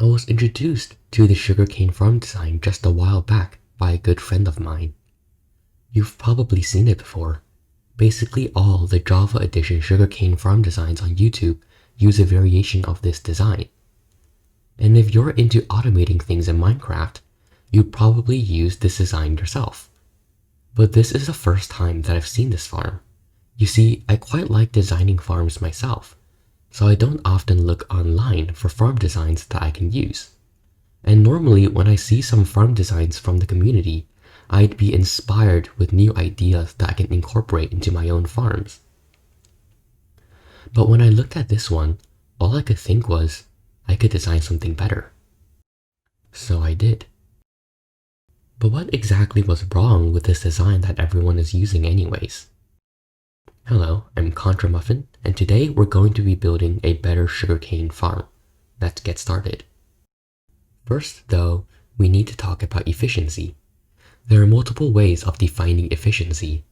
I was introduced to the sugarcane farm design just a while back by a good friend of mine. You've probably seen it before. Basically all the Java edition sugarcane farm designs on YouTube use a variation of this design. And if you're into automating things in Minecraft, you'd probably use this design yourself. But this is the first time that I've seen this farm. You see, I quite like designing farms myself, so I don't often look online for farm designs that I can use. And normally when I see some farm designs from the community, I'd be inspired with new ideas that I can incorporate into my own farms. But when I looked at this one, all I could think was, I could design something better. So I did. But what exactly was wrong with this design that everyone is using anyways? Hello, I'm Contra Muffin, and today we're going to be building a better sugarcane farm. Let's get started. First, though, we need to talk about efficiency. There are multiple ways of defining efficiency,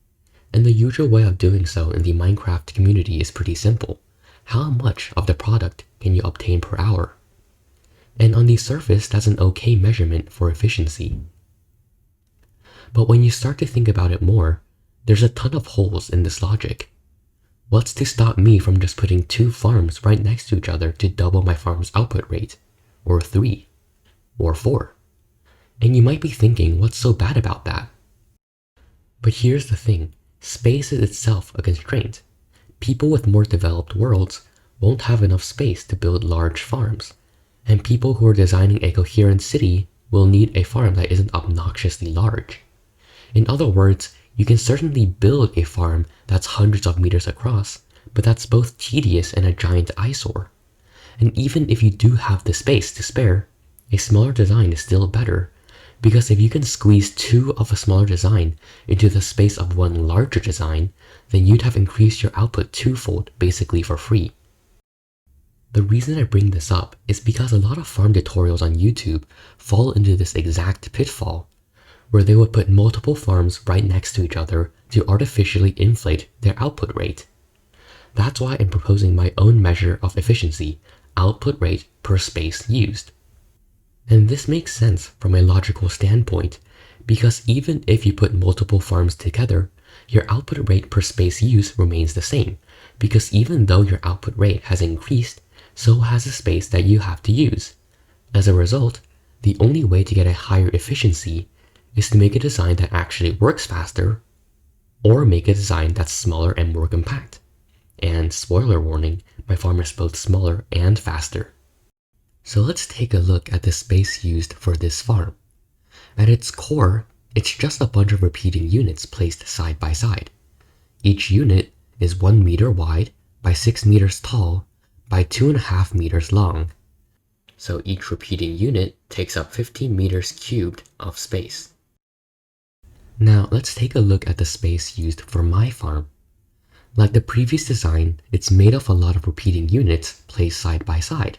and the usual way of doing so in the Minecraft community is pretty simple. How much of the product can you obtain per hour? And on the surface, that's an okay measurement for efficiency. But when you start to think about it more, there's a ton of holes in this logic. What's to stop me from just putting 2 farms right next to each other to double my farm's output rate? Or 3? Or 4? And you might be thinking, what's so bad about that? But here's the thing, space is itself a constraint. People with more developed worlds won't have enough space to build large farms, and people who are designing a coherent city will need a farm that isn't obnoxiously large. In other words, you can certainly build a farm that's hundreds of meters across, but that's both tedious and a giant eyesore. And even if you do have the space to spare, a smaller design is still better, because if you can squeeze 2 of a smaller design into the space of one larger design, then you'd have increased your output 2-fold basically for free. The reason I bring this up is because a lot of farm tutorials on YouTube fall into this exact pitfall, where they would put multiple farms right next to each other to artificially inflate their output rate. That's why I'm proposing my own measure of efficiency, output rate per space used. And this makes sense from a logical standpoint, because even if you put multiple farms together, your output rate per space used remains the same, because even though your output rate has increased, so has the space that you have to use. As a result, the only way to get a higher efficiency is to make a design that actually works faster, or make a design that's smaller and more compact. And spoiler warning, my farm is both smaller and faster. So let's take a look at the space used for this farm. At its core, it's just a bunch of repeating units placed side by side. Each unit is 1 meter wide by 6 meters tall by 2.5 meters long. So each repeating unit takes up 15 meters cubed of space. Now let's take a look at the space used for my farm. Like the previous design, it's made of a lot of repeating units placed side by side.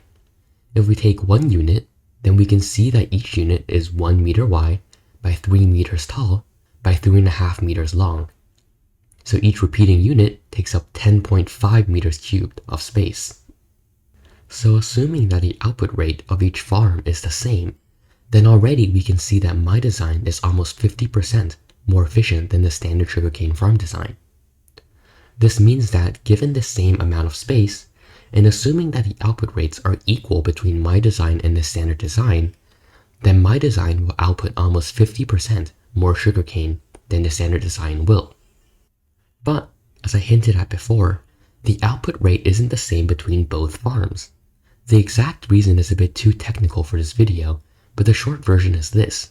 If we take one unit, then we can see that each unit is 1 meter wide by 3 meters tall by 3.5 meters long. So each repeating unit takes up 10.5 meters cubed of space. So assuming that the output rate of each farm is the same, then already we can see that my design is almost 50% more efficient than the standard sugarcane farm design. This means that given the same amount of space, and assuming that the output rates are equal between my design and the standard design, then my design will output almost 50% more sugarcane than the standard design will. But, as I hinted at before, the output rate isn't the same between both farms. The exact reason is a bit too technical for this video, but the short version is this.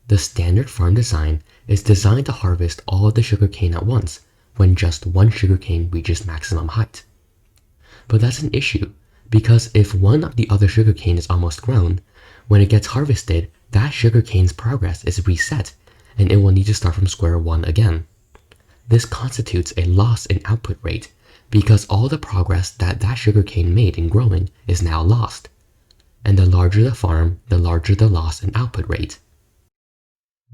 The standard farm design is designed to harvest all of the sugarcane at once when just one sugarcane reaches maximum height. But that's an issue, because if one of the other sugarcane is almost grown, when it gets harvested, that sugarcane's progress is reset, and it will need to start from square one again. This constitutes a loss in output rate, because all the progress that sugarcane made in growing is now lost. And the larger the farm, the larger the loss in output rate.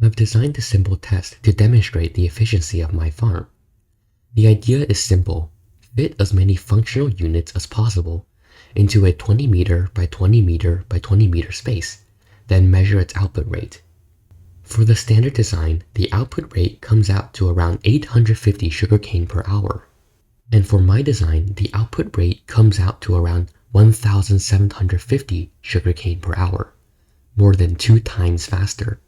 I've designed a simple test to demonstrate the efficiency of my farm. The idea is simple. Fit as many functional units as possible, into a 20 meter by 20 meter by 20 meter space, then measure its output rate. For the standard design, the output rate comes out to around 850 sugarcane per hour. And for my design, the output rate comes out to around 1,750 sugarcane per hour, more than 2 times faster.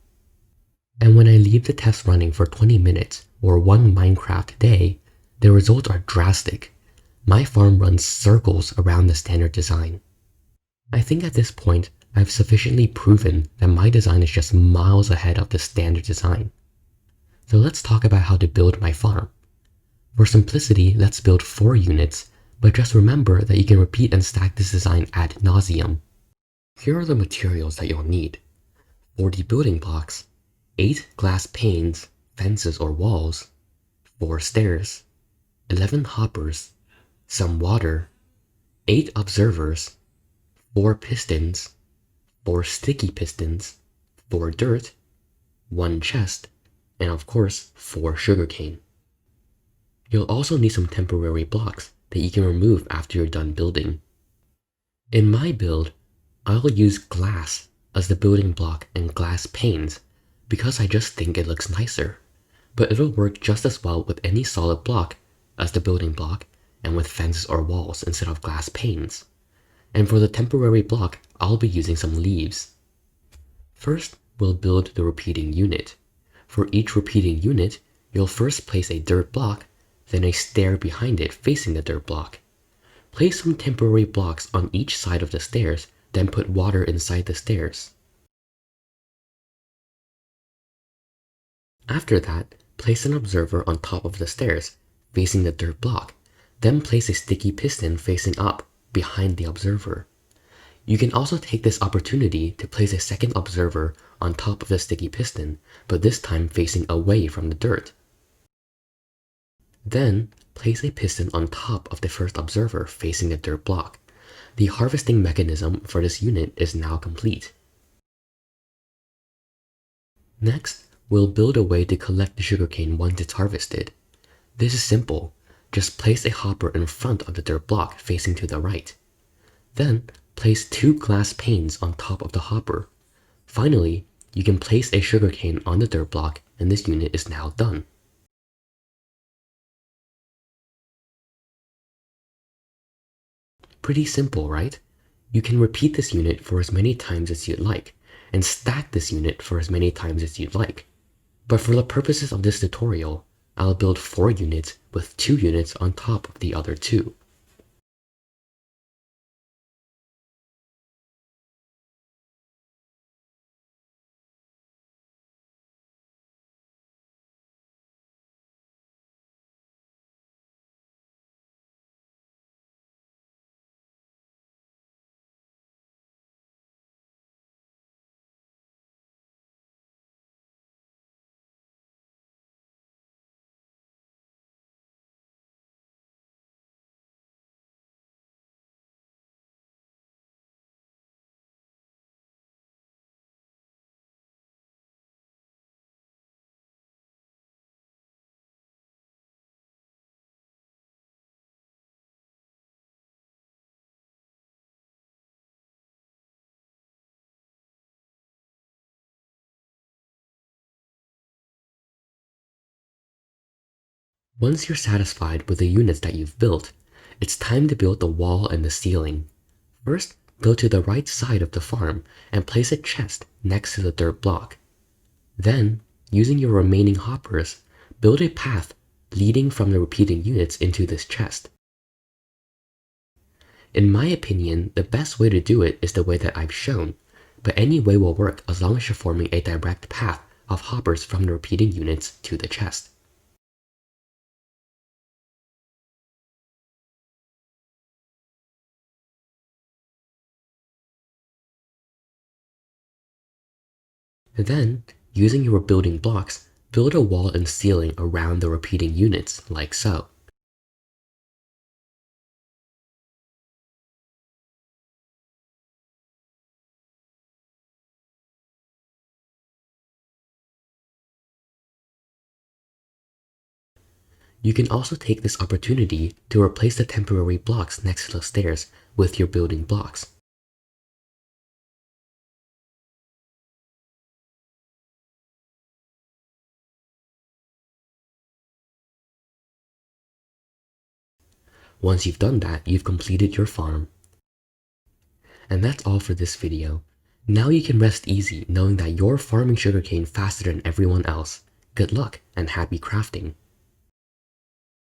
And when I leave the test running for 20 minutes or 1 Minecraft day, the results are drastic. My farm runs circles around the standard design. I think at this point, I've sufficiently proven that my design is just miles ahead of the standard design. So let's talk about how to build my farm. For simplicity, let's build 4 units, but just remember that you can repeat and stack this design ad nauseum. Here are the materials that you'll need. 40 building blocks, 8 glass panes, fences or walls, 4 stairs, 11 hoppers, some water, 8 observers, 4 pistons, 4 sticky pistons, 4 dirt, 1 chest, and of course 4 sugarcane. You'll also need some temporary blocks that you can remove after you're done building. In my build, I'll use glass as the building block and glass panes because I just think it looks nicer, but it'll work just as well with any solid block as the building block and with fences or walls instead of glass panes. And for the temporary block, I'll be using some leaves. First, we'll build the repeating unit. For each repeating unit, you'll first place a dirt block, then a stair behind it facing the dirt block. Place some temporary blocks on each side of the stairs, then put water inside the stairs. After that, place an observer on top of the stairs, facing the dirt block, then place a sticky piston facing up, behind the observer. You can also take this opportunity to place a second observer on top of the sticky piston, but this time facing away from the dirt. Then, place a piston on top of the first observer facing the dirt block. The harvesting mechanism for this unit is now complete. Next, we'll build a way to collect the sugarcane once it's harvested. This is simple. Just place a hopper in front of the dirt block facing to the right. Then, place 2 glass panes on top of the hopper. Finally, you can place a sugarcane on the dirt block and this unit is now done. Pretty simple, right? You can repeat this unit for as many times as you'd like, and stack this unit for as many times as you'd like. But for the purposes of this tutorial, I'll build 4 units with 2 units on top of the other 2. Once you're satisfied with the units that you've built, it's time to build the wall and the ceiling. First, go to the right side of the farm and place a chest next to the dirt block. Then, using your remaining hoppers, build a path leading from the repeating units into this chest. In my opinion, the best way to do it is the way that I've shown, but any way will work as long as you're forming a direct path of hoppers from the repeating units to the chest. Then, using your building blocks, build a wall and ceiling around the repeating units, like so. You can also take this opportunity to replace the temporary blocks next to the stairs with your building blocks. Once you've done that, you've completed your farm. And that's all for this video. Now you can rest easy knowing that you're farming sugarcane faster than everyone else. Good luck and happy crafting!